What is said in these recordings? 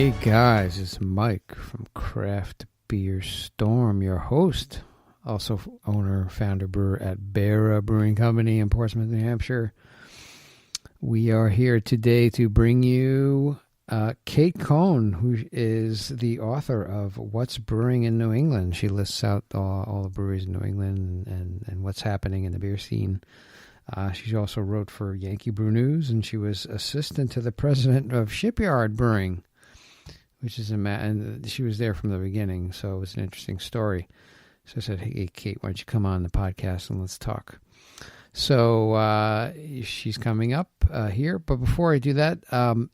Hey guys, it's Mike from Craft Beer Storm, your host, also owner, founder, brewer at Brewing Company in Portsmouth, New Hampshire. We are here today to bring you Kate Kone, who is the author of What's Brewing in New England. She lists out all the breweries in New England and what's happening in the beer scene. She also wrote for Yankee Brew News, and she was assistant to the president of Shipyard Brewing, which is and she was there from the beginning, so it was an interesting story. So I said, hey, Kate, why don't you come on the podcast and let's talk? So she's coming up here. But before I do that,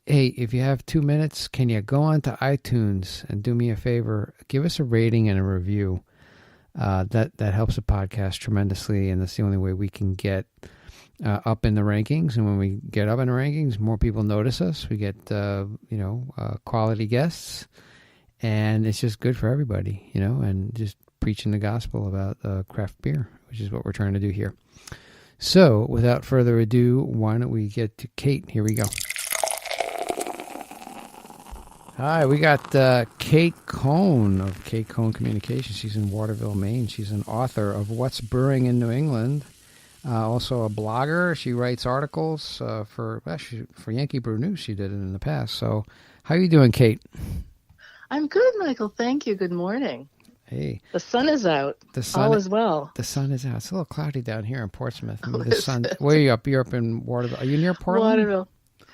hey, if you have 2 minutes, can you go on to iTunes and do me a favor? Give us a rating and a review. That helps the podcast tremendously, and that's the only way we can get up in the rankings. And when we get up in the rankings, more people notice us. We get, quality guests, and it's just good for everybody, and just preaching the gospel about craft beer, which is what we're trying to do here. So without further ado, why don't we get to Kate? Here we go. Hi, we got Kate Kone of Kate Kone Communications. She's in Waterville, Maine. She's an author of What's Brewing in New England. Also a blogger. She writes articles for Yankee Brew News. She did it in the past. So how are you doing, Kate? I'm good, Michael. Thank you. Good morning. Hey. The sun is out. All is well. The sun is out. It's a little cloudy down here in Portsmouth. The sun. Where are you up? You're up in Waterville. Are you near Portland? Waterville.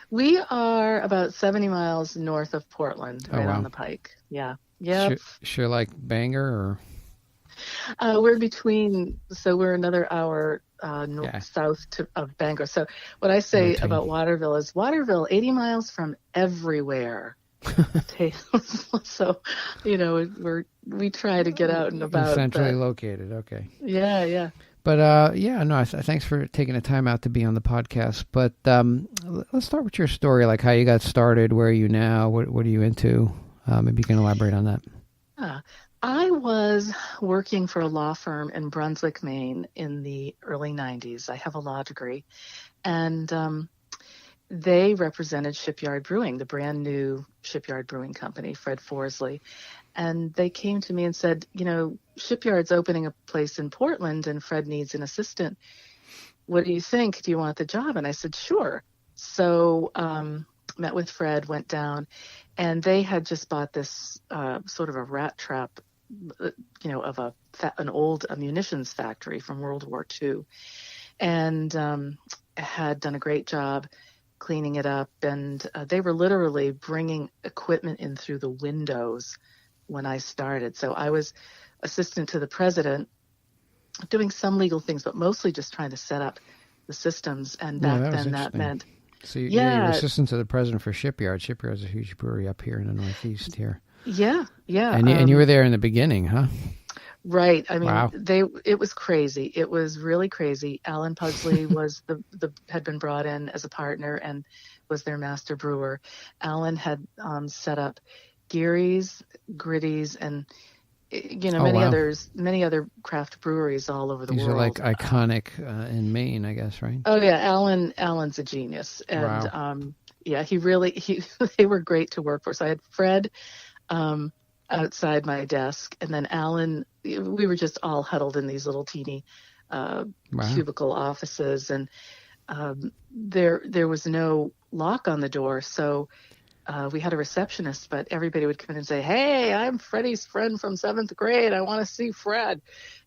We are about 70 miles north of Portland, right on the Pike. Yeah. Yeah. Sure, like Bangor, or? We're between, so we're another hour south of Bangor. So what I say about Waterville is 80 miles from everywhere. So, we try to get out and about. Centrally located, okay. Yeah. But, thanks for taking the time out to be on the podcast. But let's start with your story, like how you got started, where are you now, what are you into? Maybe you can elaborate on that. I was working for a law firm in Brunswick, Maine in the early 90s. I have a law degree. And they represented Shipyard Brewing, the brand new Shipyard Brewing company, Fred Forsley. And they came to me and said, Shipyard's opening a place in Portland and Fred needs an assistant. What do you think? Do you want the job? And I said, sure. So met with Fred, went down, and they had just bought this sort of a rat trap, of an old munitions factory from World War II, and had done a great job cleaning it up. And they were literally bringing equipment in through the windows when I started. So I was assistant to the president, doing some legal things, but mostly just trying to set up the systems. And back then that meant... So you're assistant to the president for Shipyard. Shipyard's a huge brewery up here in the Northeast here. Yeah. And you were there in the beginning, huh? Right. I mean, it was crazy. It was really crazy. Alan Pugsley was had been brought in as a partner and was their master brewer. Alan had set up Geary's, Gritty's, and many other craft breweries all over the world. These are like iconic in Maine, I guess, right? Oh yeah, Alan's a genius, and they were great to work for. So I had Fred outside my desk, and then Alan. We were just all huddled in these little teeny cubicle offices, and there was no lock on the door, so. We had a receptionist, but everybody would come in and say, "Hey, I'm Freddie's friend from 7th grade. I want to see Fred."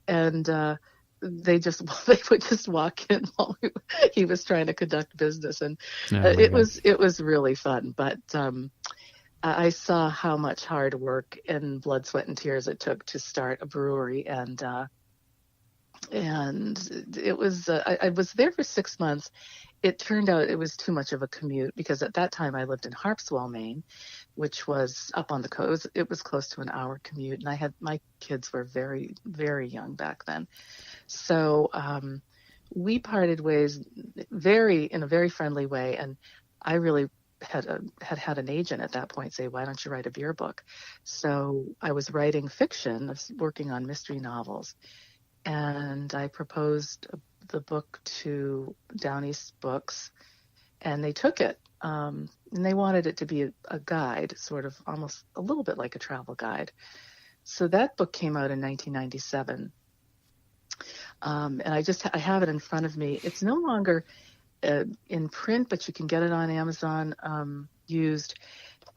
And they would just walk in while he was trying to conduct business, and it was really fun. But I saw how much hard work and blood, sweat, and tears it took to start a brewery, and it was. I was there for 6 months. It turned out it was too much of a commute because at that time I lived in Harpswell, Maine, which was up on the coast. It was close to an hour commute, and my kids were very, very young back then. So we parted ways in a very friendly way, and I really had an agent at that point say, "Why don't you write a beer book?" So I was writing fiction. I was working on mystery novels, and I proposed the book to Downeast Books, and they took it. And they wanted it to be a guide, sort of almost a little bit like a travel guide. So that book came out in 1997. And I have it in front of me. It's no longer in print, but you can get it on Amazon used.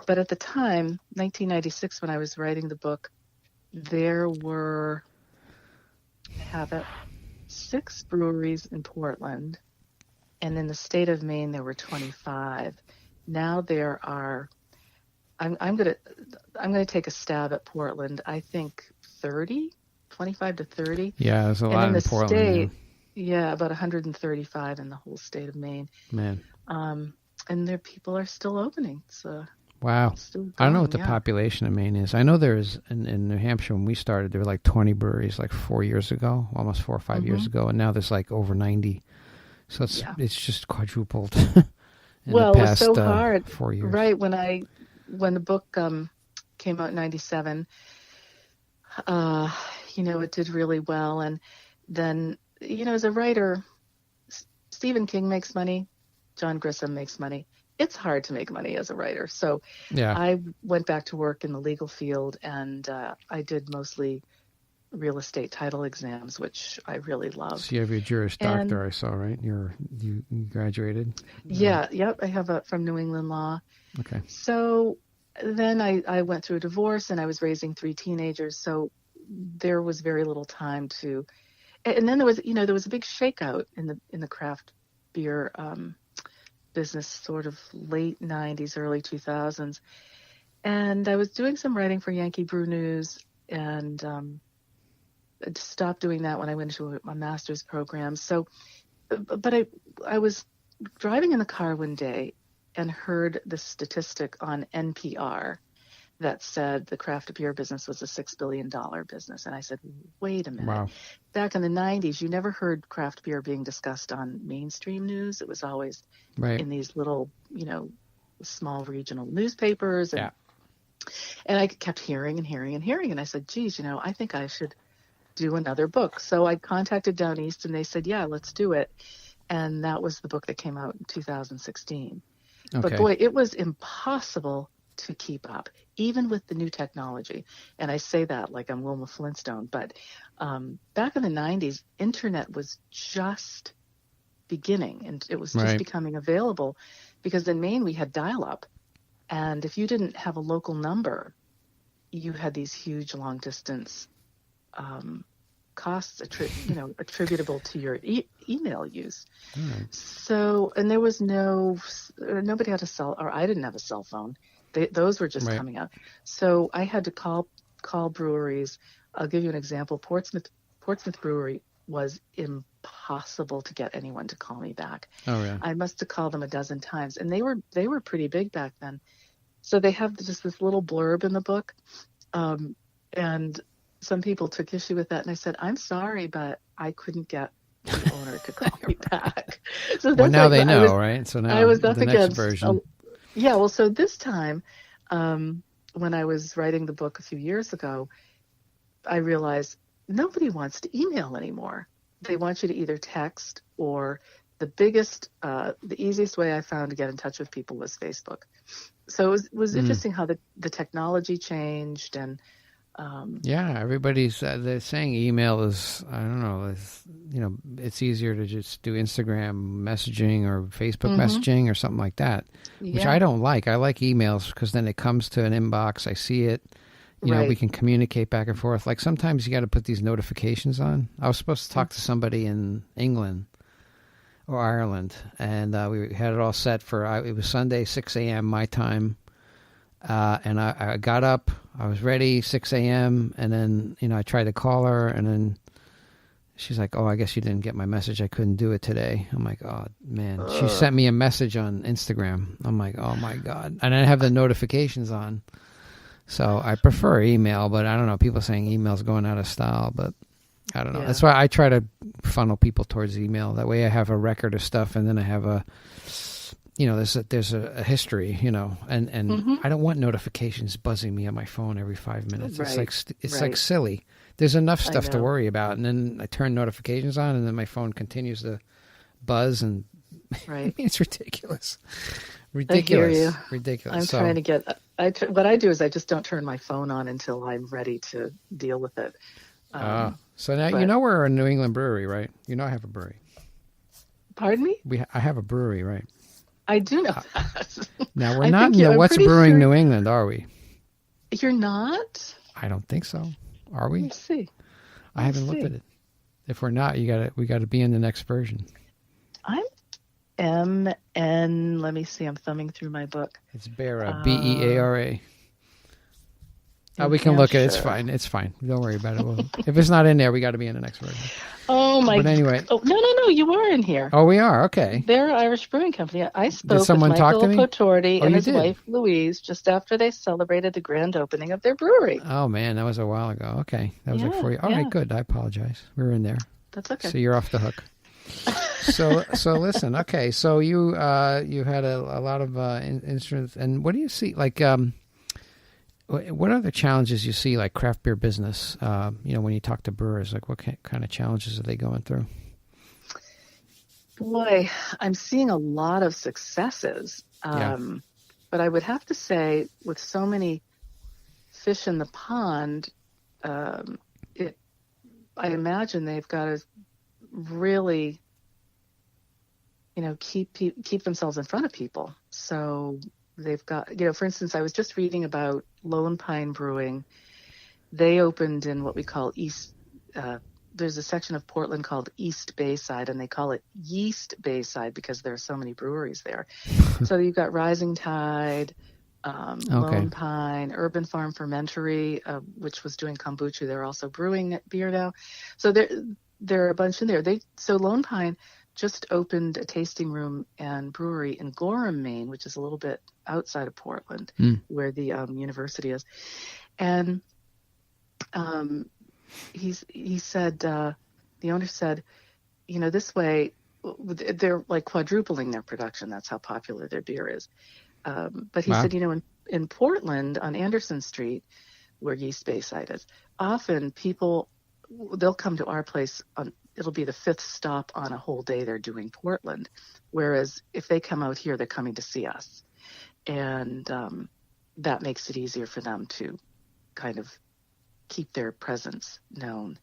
But at the time, 1996, when I was writing the book, there were 6 breweries in Portland, and in the state of Maine there were 25. Now there are. I'm gonna take a stab at Portland. I think 30, 25 to 30. Yeah, there's a lot in Portland. State, yeah, about 135 in the whole state of Maine. Man. And their people are still opening. So. Wow. I don't know what the population of Maine is. I know there's in New Hampshire when we started, there were like 20 breweries like 4 years ago, almost 4 or 5 years ago, and now there's like over 90. So it's just quadrupled in the past it was so hard. 4 years. Right, when the book came out in 97, it did really well. And then, as a writer, Stephen King makes money, John Grisham makes money. It's hard to make money as a writer. So I went back to work in the legal field, and I did mostly real estate title exams, which I really loved. So you have your Juris Doctor, I saw, right? You graduated? Yep. I have from New England Law. Okay. So then I went through a divorce, and I was raising 3 teenagers. So there was very little time to. And then there was a big shakeout in the craft beer business, sort of late 90s, early 2000s. And I was doing some writing for Yankee Brew News, and I stopped doing that when I went into my master's program. So, but I was driving in the car one day and heard the statistic on NPR that said the craft beer business was a $6 billion business. And I said, wait a minute. Wow. Back in the 90s, you never heard craft beer being discussed on mainstream news. It was always in these little, small regional newspapers. And, and I kept hearing. And I said, geez, I think I should do another book. So I contacted Downeast, and they said, yeah, let's do it. And that was the book that came out in 2016. Okay. But boy, it was impossible to keep up, even with the new technology. And I say that like I'm Wilma Flintstone, but back in the 90s, internet was just beginning, and it was just becoming available, because in Maine we had dial-up, and if you didn't have a local number, you had these huge long-distance costs attributable to your email use. So, and there was nobody had a cell, or I didn't have a cell phone. Those were just coming out. So I had to call breweries. I'll give you an example. Portsmouth Brewery was impossible to get anyone to call me back. Oh, yeah. I must have called them a dozen times, and they were pretty big back then. So they have just this little blurb in the book, and some people took issue with that, and I said, I'm sorry, but I couldn't get the owner to call me back. So that's now they know, right? So now I was up the against next version. So this time, when I was writing the book a few years ago, I realized nobody wants to email anymore. They want you to either text, or the easiest way I found to get in touch with people was Facebook. So it was interesting how the technology changed, and everybody's they're saying email is, I don't know, it's easier to just do Instagram messaging or Facebook messaging or something like that, which I don't like. I like emails because then it comes to an inbox, I see it, we can communicate back and forth. Like sometimes you got to put these notifications on. I was supposed to talk to somebody in England or Ireland, and we had it all set for, it was Sunday, 6 a.m. my time. And I got up, I was ready, 6 a.m. And then, I tried to call her, and then she's like, oh, I guess you didn't get my message. I couldn't do it today. I'm like, oh, man. She sent me a message on Instagram. I'm like, oh, my God. And I have the notifications on. So I prefer email, but I don't know. People saying email's going out of style, but I don't know. Yeah. That's why I try to funnel people towards email. That way I have a record of stuff, and then I have there's a history, and I don't want notifications buzzing me on my phone every 5 minutes. It's like silly. There's enough stuff to worry about, and then I turn notifications on, and then my phone continues to buzz, and it's ridiculous. Ridiculous. I hear you. Ridiculous. I'm trying to get. What I do is I just don't turn my phone on until I'm ready to deal with it. So now you know we're a New England brewery, right? You know I have a brewery. Pardon me? I have a brewery, right? I do know that. Now we're not in the What's Brewing New England, are we? You're not? I don't think so. Are we? Let's see. I haven't looked at it. If we're not, we got to be in the next version. I'm MN. Let me see. I'm thumbing through my book. It's Beara, Beara. We can look at it. It's fine. It's fine. Don't worry about it. If it's not in there, we got to be in the next version. Oh, my God. But anyway. Oh, no. You are in here. Oh, we are? Okay. They're Irish Brewing Company. I spoke with Michael Potorti and his wife, Louise, just after they celebrated the grand opening of their brewery. Oh, man. That was a while ago. Okay. That was like 4 years. All right, good. I apologize. We were in there. That's okay. So you're off the hook. So listen. Okay. So you had a lot of instruments. And what do you see? Like, what are the challenges you see, like craft beer business, when you talk to brewers, like what kind of challenges are they going through? Boy, I'm seeing a lot of successes. But I would have to say, with so many fish in the pond, I imagine they've got to really, keep themselves in front of people. So they've got, for instance, I was just reading about Lone Pine Brewing. They opened in what we call East, there's a section of Portland called East Bayside, and they call it Yeast Bayside because there are so many breweries there. So you've got Rising Tide, Lone Pine, Urban Farm Fermentory, which was doing kombucha. They're also brewing beer now. So there are a bunch in there. So Lone Pine just opened a tasting room and brewery in Gorham, Maine, which is a little bit outside of Portland, where the university is. And he said, the owner said, this way, they're like quadrupling their production. That's how popular their beer is. But he said, in Portland on Anderson Street, where Yeast Bayside is, often they'll come to our place it'll be the fifth stop on a whole day they're doing Portland. Whereas if they come out here, they're coming to see us. And that makes it easier for them to kind of keep their presence known.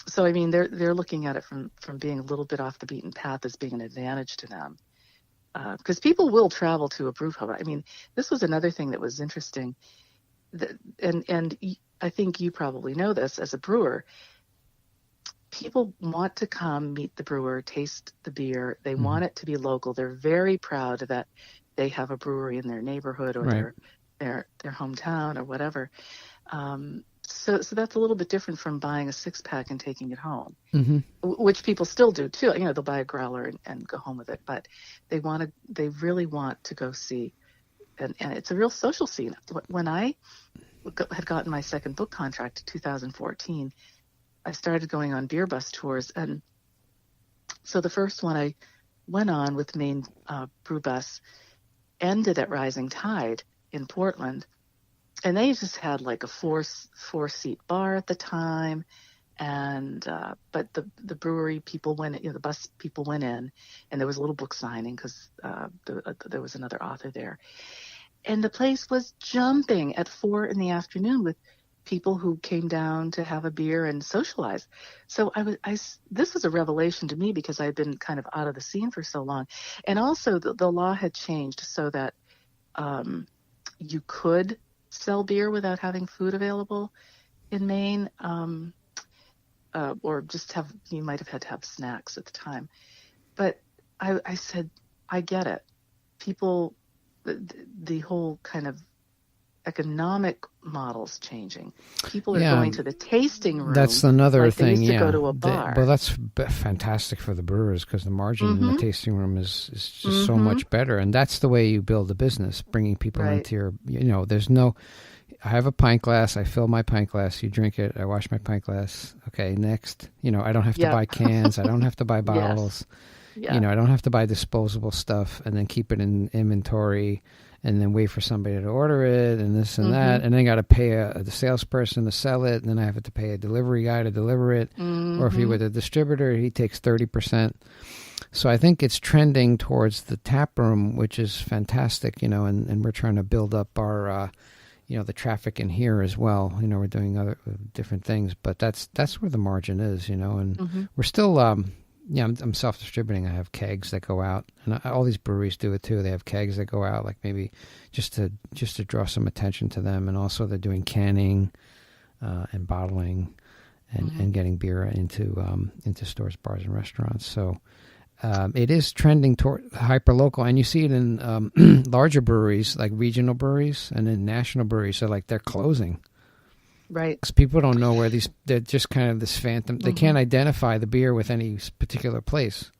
So, I mean, they're looking at it from being a little bit off the beaten path as being an advantage to them. Because people will travel to a brew pub. I mean, this was another thing that was interesting. And I think you probably know this as a brewer. People want to come meet the brewer, taste the beer. They want it to be local. They're very proud that they have a brewery in their neighborhood or their hometown or whatever. So that's a little bit different from buying a 6-pack and taking it home, which people still do too. They'll buy a growler and go home with it, but they really want to go see, and it's a real social scene. When I had gotten my second book contract in 2014, I started going on beer bus tours. And so the first one I went on with Maine Brew Bus ended at Rising Tide in Portland. And they just had like a four-seat bar at the time. And but the brewery people went, the bus people went in, and there was a little book signing because there was another author there. And the place was jumping at 4 p.m. with people who came down to have a beer and socialize. So this was a revelation to me because I had been kind of out of the scene for so long. And also the law had changed so that you could sell beer without having food available in Maine, or just you might have had to have snacks at the time. But I said, I get it. People, the whole kind of economic models changing. People are going to the tasting room. That's another like thing. They used to go to a bar. Well, that's fantastic for the brewers because the margin in the tasting room is just so much better, and that's the way you build a business. Bringing people into your, there's no. I have a pint glass. I fill my pint glass. You drink it. I wash my pint glass. Okay, next. I don't have to buy cans. I don't have to buy bottles. Yeah. I don't have to buy disposable stuff and then keep it in inventory. And then wait for somebody to order it and this and that. And then I got to pay the salesperson to sell it. And then I have to pay a delivery guy to deliver it. Or if you're with a distributor, he takes 30%. So I think it's trending towards the tap room, which is fantastic, and we're trying to build up our, the traffic in here as well. We're doing other different things, but that's where the margin is, and we're still, I'm self-distributing. I have kegs that go out, and all these breweries do it too. They have kegs that go out, like maybe just to draw some attention to them, and also they're doing canning and bottling and getting beer into stores, bars, and restaurants. So it is trending toward hyper-local, and you see it in larger breweries, like regional breweries, and in national breweries. So like they're closing. Right. Because people don't know where they're just kind of this phantom. They can't identify the beer with any particular place.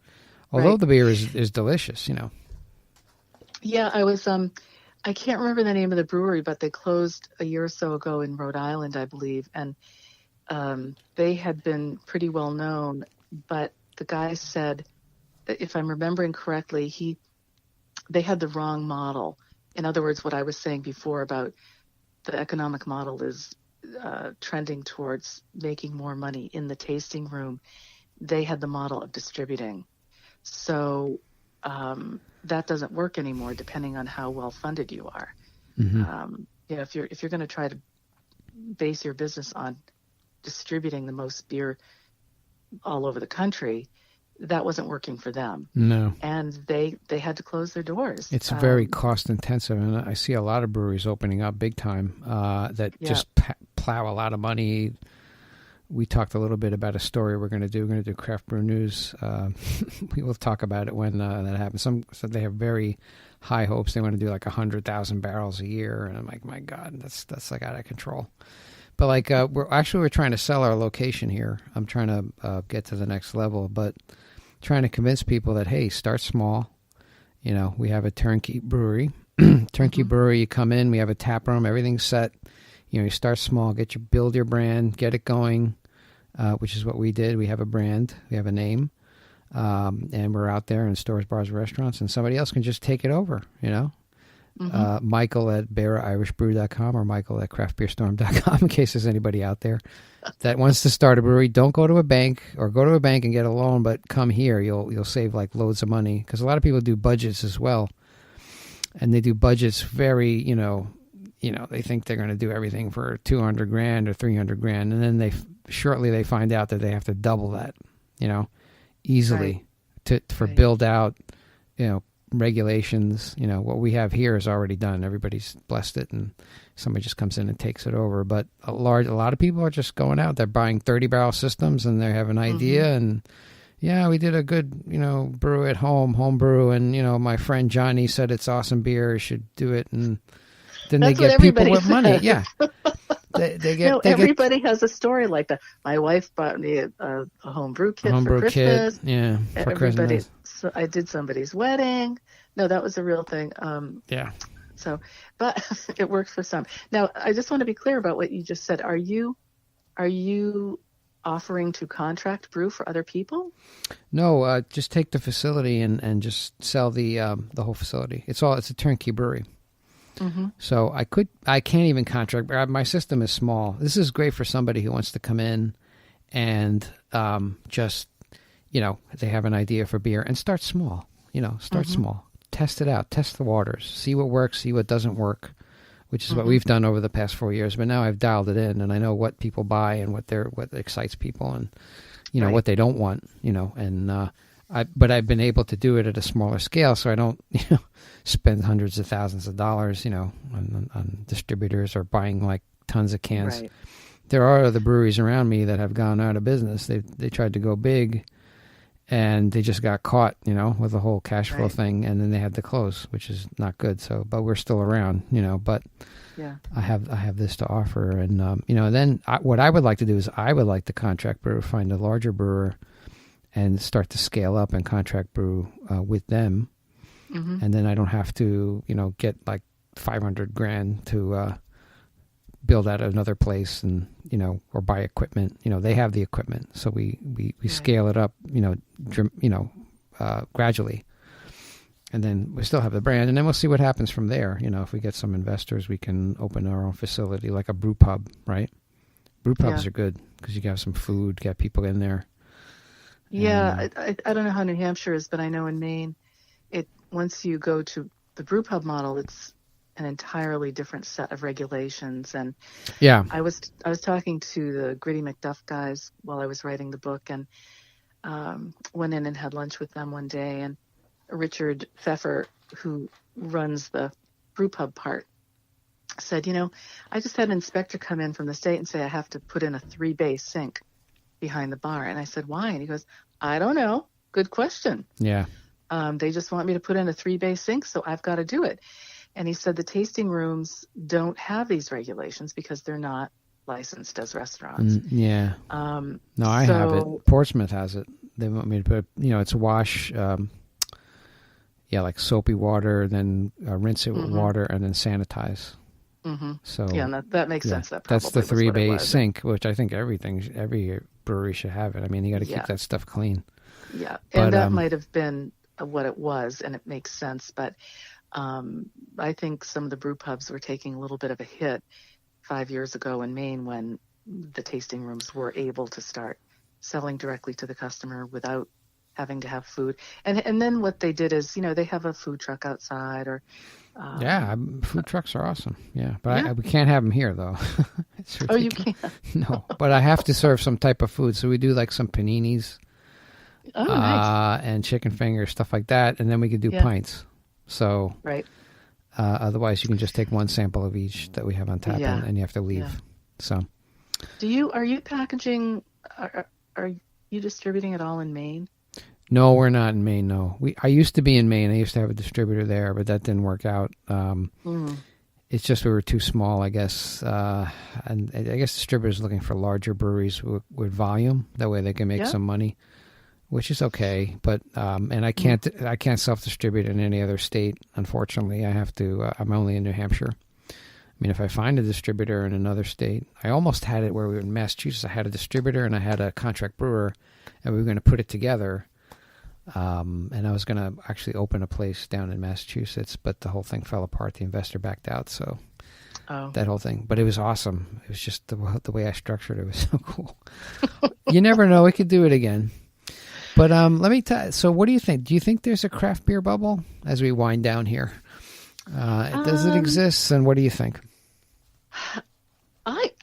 Although the beer is delicious, Yeah, I was, I can't remember the name of the brewery, but they closed a year or so ago in Rhode Island, I believe. And they had been pretty well known, but the guy said, if I'm remembering correctly, they had the wrong model. In other words, what I was saying before about the economic model is trending towards making more money in the tasting room. They had the model of distributing. So that doesn't work anymore, depending on how well funded you are. If you're going to try to base your business on distributing the most beer all over the country, that wasn't working for them. No. And they had to close their doors. It's very cost intensive, and I see a lot of breweries opening up big time that just plow a lot of money. We talked a little bit about a story we're going to do. We're going to do Craft Brew News. We will talk about it when that happens. So they have very high hopes. They want to do like 100,000 barrels a year, and I'm like, my God, that's like out of control. But like we're trying to sell our location here. I'm trying to get to the next level, but trying to convince people that, hey, start small. We have a turnkey brewery. Brewery, you come in, we have a tap room, everything's set. You start small, build your brand, get it going, which is what we did. We have a brand, we have a name, and we're out there in stores, bars, restaurants, and somebody else can just take it over, Michael at BearIrishBrew.com or Michael at CraftBeerStorm.com, in case there's anybody out there that wants to start a brewery. Don't go to a bank or go to a bank and get a loan, but come here. You'll save like loads of money, because a lot of people do budgets as well, and they do budgets very, they think they're going to do everything for $200,000 or $300,000, and then they find out that they have to double that, easily for build out, regulations. What we have here is already done. Everybody's blessed it, and somebody just comes in and takes it over. But a lot of people are just going out. They're buying 30-barrel systems, and they have an idea. And we did a good, brew at home brew, and my friend Johnny said it's awesome beer. You should do it, and then That's they get people with money. Yeah. Everybody has a story like that. My wife bought me a home brew kit for Christmas. For Christmas. So I did somebody's wedding. No, that was a real thing. So, but it worked for some. Now, I just want to be clear about what you just said. Are you offering to contract brew for other people? No, just take the facility and just sell the whole facility. It's a turnkey brewery. So I can't even contract. My system is small. This is great for somebody who wants to come in and just, they have an idea for beer and start small. Start small. Test it out. Test the waters. See what works. See what doesn't work, which is what we've done over the past 4 years. But now I've dialed it in, and I know what people buy and what excites people, and what they don't want. But I've been able to do it at a smaller scale, so I don't, spend hundreds of thousands of dollars, on distributors or buying like tons of cans. Right. There are other breweries around me that have gone out of business. They tried to go big, and they just got caught, with the whole cash flow thing, and then they had to close, which is not good. So, but we're still around, But I have this to offer, and then what I would like to do is I would like to contract brew, find a larger brewer, and start to scale up and contract brew with them. And then I don't have to, get like $500,000 to build out another place and, or buy equipment. They have the equipment. So we scale it up, gradually. And then we still have the brand, and then we'll see what happens from there. If we get some investors, we can open our own facility, like a brew pub, right? Brew pubs are good because you can have some food, get people in there. Yeah, I don't know how New Hampshire is, but I know in Maine, once you go to the brewpub model, it's an entirely different set of regulations. And yeah, I was talking to the Gritty McDuff guys while I was writing the book, and went in and had lunch with them one day. And Richard Pfeffer, who runs the brewpub part, said, I just had an inspector come in from the state and say I have to put in a 3-bay sink behind the bar. And I said, why? And he goes, I don't know. Good question. yeah. They just want me to put in a 3-bay sink, so I've got to do it. And he said the tasting rooms don't have these regulations because they're not licensed as restaurants. Yeah. No, I have it. Portsmouth has it. They want me to put, it's wash, like soapy water, then rinse it with water, and then sanitize. Mm-hmm. So yeah, that makes sense. That's the 3-bay sink, which I think every brewery should have it. I mean, you got to keep that stuff clean. Yeah, and that might have been what it was, and it makes sense. But I think some of the brew pubs were taking a little bit of a hit 5 years ago in Maine when the tasting rooms were able to start selling directly to the customer without having to have food. And then what they did is, they have a food truck outside or... food trucks are awesome. Yeah, but we can't have them here, though. Oh, you can't? No, but I have to serve some type of food. So we do like some paninis. Oh, nice. And chicken fingers, stuff like that. And then we can do pints. So right. Otherwise, you can just take one sample of each that we have on tap and you have to leave. Yeah. So, are you packaging, are you distributing it all in Maine? No, we're not in Maine, no. I used to be in Maine. I used to have a distributor there, but that didn't work out. It's just we were too small, I guess. And I guess distributors are looking for larger breweries with volume. That way they can make some money, which is okay. But and I can't self-distribute in any other state, unfortunately. I have to. I'm only in New Hampshire. I mean, if I find a distributor in another state, I almost had it where we were in Massachusetts. I had a distributor and I had a contract brewer, and we were going to put it together. And I was going to actually open a place down in Massachusetts, but the whole thing fell apart. The investor backed out, so that whole thing. But it was awesome. It was just the way I structured it was so cool. You never know. We could do it again. But let me tell you, so what do you think? Do you think there's a craft beer bubble as we wind down here? Does it exist, and what do you think?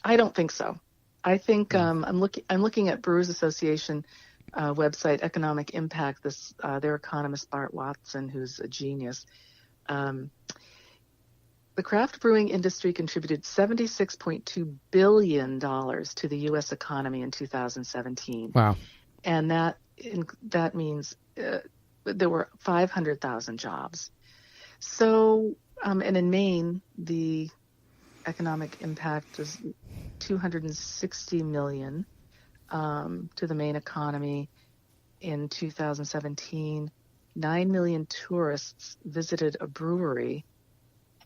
I don't think so. I think I'm looking at Brewers Association website, Economic Impact. Their economist Bart Watson, who's a genius. The craft brewing industry contributed $76.2 billion to the U.S. economy in 2017. Wow! And that means there were 500,000 jobs. So, and in Maine, the economic impact is $260 million to the Maine economy in 2017. 9 million tourists visited a brewery.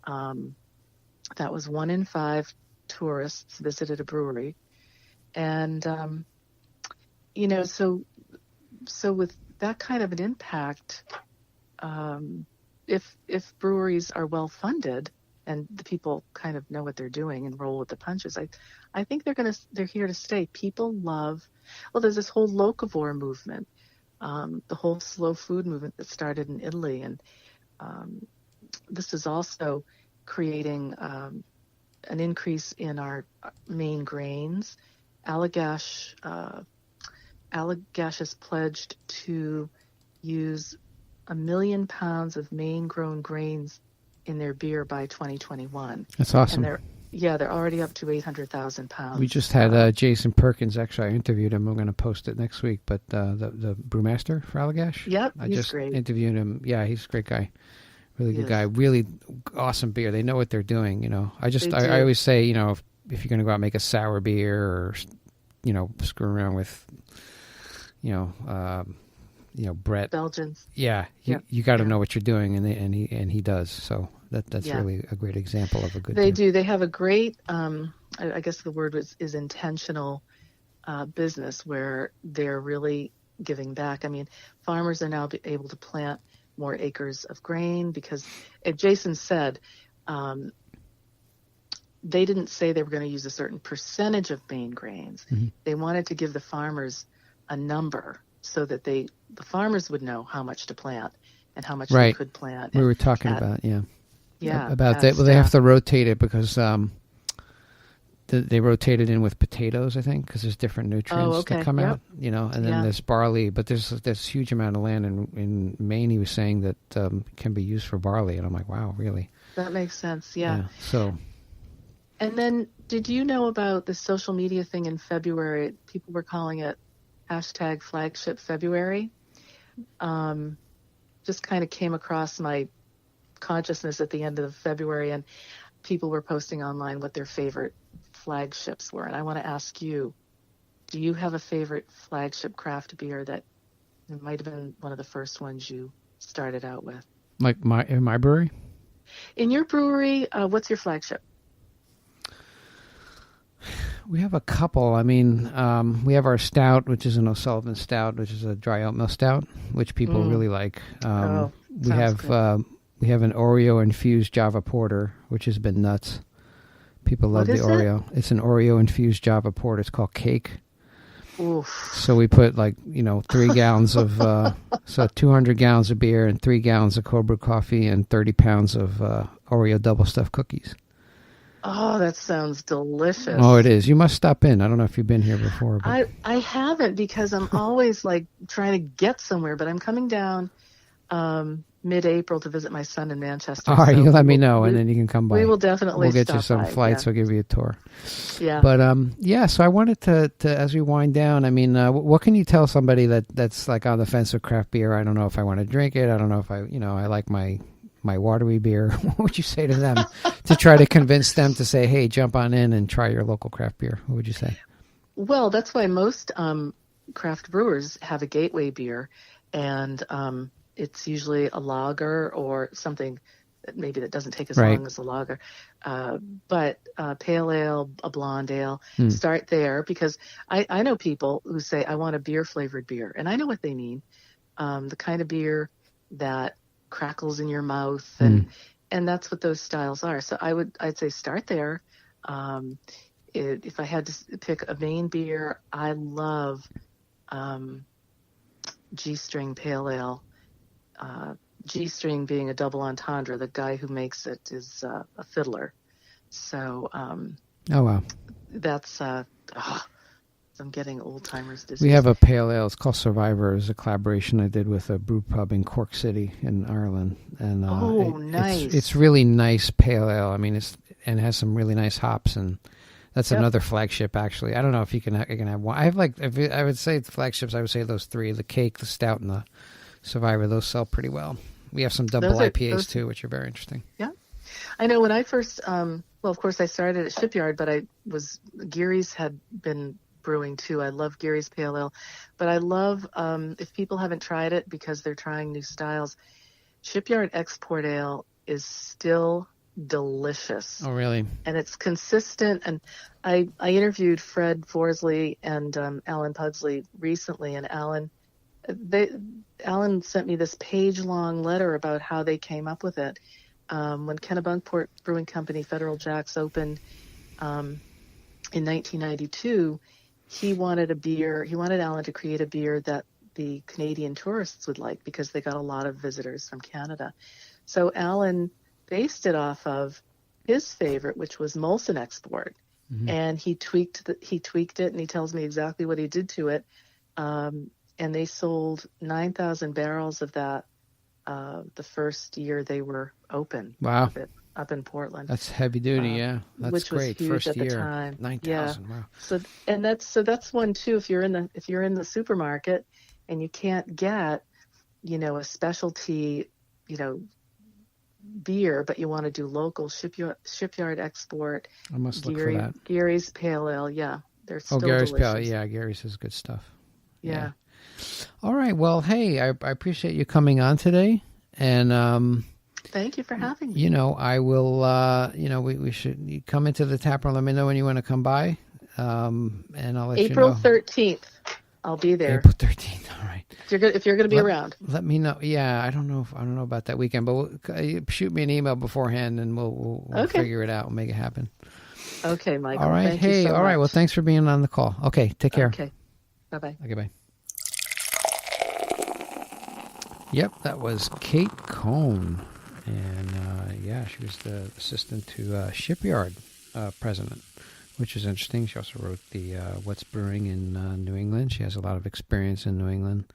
That was 1 in 5 tourists visited a brewery. And, so with that kind of an impact, if breweries are well funded and the people kind of know what they're doing and roll with the punches, I think they're here to stay. People love, there's this whole locavore movement, the whole slow food movement that started in Italy, and this is also creating an increase in our main grains. Allagash has pledged to use 1 million pounds of Maine-grown grains in their beer by 2021. That's awesome. And they're already up to 800,000 pounds. We just had Jason Perkins. Actually, I interviewed him. We're going to post it next week. But the brewmaster for Allagash. Yep, he's great. Interviewed him. Yeah, he's a great guy. Really good guy. Really awesome beer. They know what they're doing. I always say, if you're going to go out and make a sour beer or, screw around with, Brett. Belgians. Yeah, you got to know what you're doing, and he does. So that's really a great example of a good. They do. They have a great. I guess the word is intentional business where they're really giving back. I mean, farmers are now able to plant more acres of grain because, as Jason said, they didn't say they were going to use a certain percentage of Maine grains. Mm-hmm. They wanted to give the farmers a number so that the farmers would know how much to plant and how much Right. they could plant. We were talking about about that. Well, they have to rotate it because they rotate it in with potatoes, I think, because there's different nutrients that come out, and then there's barley. But there's this huge amount of land in Maine. He was saying that can be used for barley, and I'm like, wow, really? That makes sense. Yeah. So. And then, did you know about the social media thing in February? People were calling it #Flagship February. Just kind of came across my consciousness at the end of February, and people were posting online what their favorite flagships were. And I want to ask you, do you have a favorite flagship craft beer that it might have been one of the first ones you started out with? Like in my brewery? In your brewery, what's your flagship? We have a couple. I mean, we have our stout, which is an O'Sullivan stout, which is a dry oatmeal stout, which people really like. We have an Oreo infused Java porter, which has been nuts. People love the Oreo. It's an Oreo infused Java porter. It's called Cake. Oof. So we put 3 gallons of 200 gallons of beer and 3 gallons of cold brew coffee and 30 pounds of Oreo double stuffed cookies. Oh, that sounds delicious. Oh, it is. You must stop in. I don't know if you've been here before. But... I haven't, because I'm always trying to get somewhere, but I'm coming down mid-April to visit my son in Manchester. All right, you let me know, and then you can come by. We will definitely We'll get stop you some by, flights. We'll give you a tour. Yeah. But, so I wanted to as we wind down, I mean, what can you tell somebody that's on the fence with craft beer? I don't know if I want to drink it. I don't know if I like my watery beer. What would you say to them to try to convince them to say, hey, jump on in and try your local craft beer? What would you say? Well, that's why most craft brewers have a gateway beer, and it's usually a lager or something that doesn't take as long as a lager. But pale ale, a blonde ale, start there, because I know people who say, I want a beer-flavored beer, and I know what they mean. The kind of beer that crackles in your mouth, and that's what those styles are. So I'd say start there. If I had to pick a Maine beer, I love G-String Pale Ale. G-String being a double entendre. The guy who makes it is a fiddler. So oh wow, that's I'm getting old timers disease. We have a pale ale. It's called Survivor. It's a collaboration I did with a brew pub in Cork City in Ireland, and nice. It's really nice pale ale. I mean, it has some really nice hops, and that's another flagship. Actually, I don't know if you can have one. I have I would say the flagships. I would say those 3: the Cake, the Stout, and the Survivor. Those sell pretty well. We have some double IPAs too, which are very interesting. Yeah, I know. When I first, well, of course, I started at Shipyard, but Geary's had been brewing too. I love Geary's Pale Ale, but I love, if people haven't tried it because they're trying new styles, Shipyard Export Ale is still delicious. Oh, really? And it's consistent. And I interviewed Fred Forsley and Alan Pugsley recently, and Alan sent me this page-long letter about how they came up with it. When Kennebec Brewing Company Federal Jacks opened in 1992, he wanted Alan to create a beer that the Canadian tourists would like, because they got a lot of visitors from Canada. So Alan based it off of his favorite, which was Molson Export. Mm-hmm. And he tweaked it, and he tells me exactly what he did to it. And they sold 9,000 barrels of that the first year they were open. Wow. Up in Portland. That's heavy duty, yeah. That's which great. Was huge first at year. The time. 9,000. Yeah. Wow. So that's one too. If you're in the supermarket and you can't get, a specialty, beer, but you want to do local Shipyard Export. I must look for that. Gary's Pale Ale, yeah, they're still Gary's delicious. Pale, yeah, Gary's is good stuff. Yeah. All right. Well, hey, I appreciate you coming on today, and thank you for having me. I will. We should come into the tap room. Let me know when you want to come by, and I'll let April you know. 13th. I'll be there. April 13th. All right. If you're going to be around, let me know. Yeah, I don't know about that weekend, but shoot me an email beforehand, and we'll figure it out. We'll make it happen. Okay, Michael. All right. Thank you so all right. much. Well, thanks for being on the call. Okay. Take care. Okay. Bye-bye. Okay. Bye. Yep, that was Kate Kone. And she was the assistant to Shipyard president, which is interesting. She also wrote the What's Brewing in New England. She has a lot of experience in New England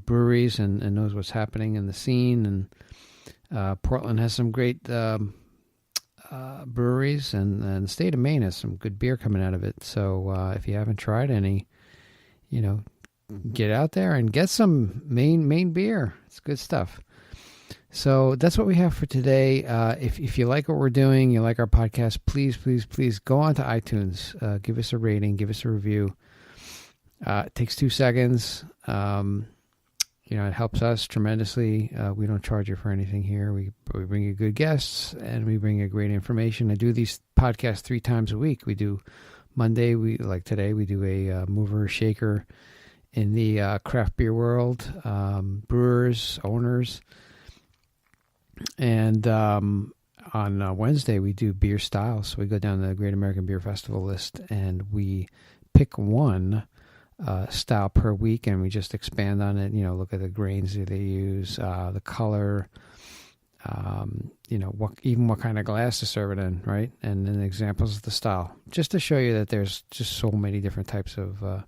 breweries and knows what's happening in the scene. And Portland has some great breweries, and the state of Maine has some good beer coming out of it. So if you haven't tried any, get out there and get some Maine beer. It's good stuff. So that's what we have for today. If you like what we're doing, you like our podcast, please go on to iTunes. Give us a rating, give us a review. It takes 2 seconds. It helps us tremendously. We don't charge you for anything here. We bring you good guests, and we bring you great information. I do these podcasts 3 times a week. We do Monday, today, we do a mover shaker in the craft beer world, brewers, owners. And on Wednesday, we do beer styles. So we go down the Great American Beer Festival list, and we pick one style per week, and we just expand on it. Look at the grains that they use, the color, what kind of glass to serve it in, right? And then examples of the style, just to show you that there's just so many different types of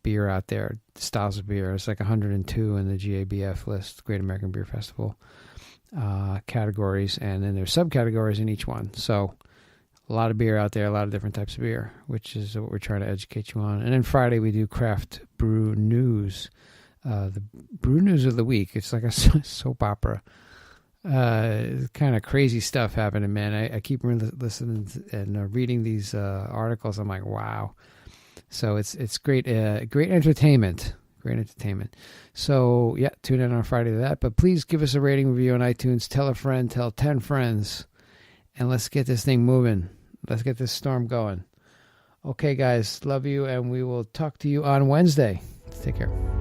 beer out there, styles of beer. It's like 102 in the GABF list, Great American Beer Festival categories, and then there's subcategories in each one. So a lot of beer out there, a lot of different types of beer, which is what we're trying to educate you on. And then Friday we do craft brew news, the brew news of the week. It's like a soap opera, kind of crazy stuff happening, man. I keep listening and reading these articles. I'm like, wow. So it's great, great entertainment. Great entertainment. So, tune in on Friday to that. But please give us a rating, review on iTunes. Tell a friend, tell 10 friends. And let's get this thing moving. Let's get this storm going. Okay, guys. Love you. And we will talk to you on Wednesday. Take care.